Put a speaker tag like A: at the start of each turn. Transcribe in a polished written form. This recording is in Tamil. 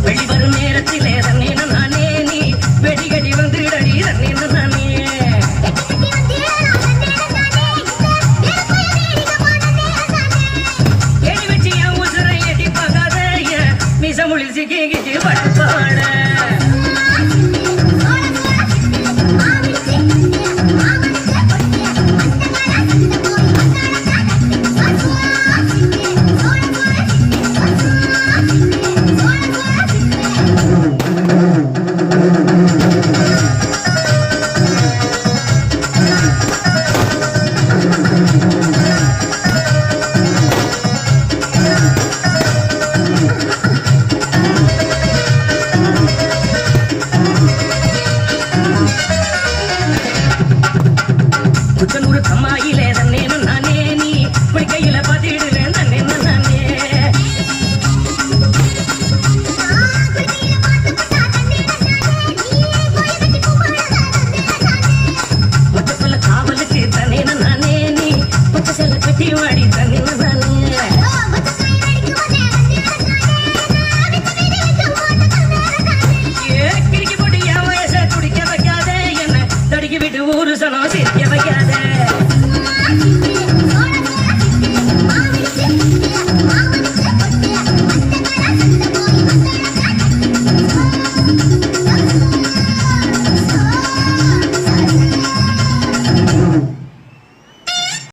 A: வெளிவரும் நேரத்திலே தன்னே நானே நீ வெடிகடி வந்துடடி தன்னே நானே எடி வச்சு என் உசுரை எட்டி பார்க்காத மிசமுளில் சிக்கி பட்டு பாட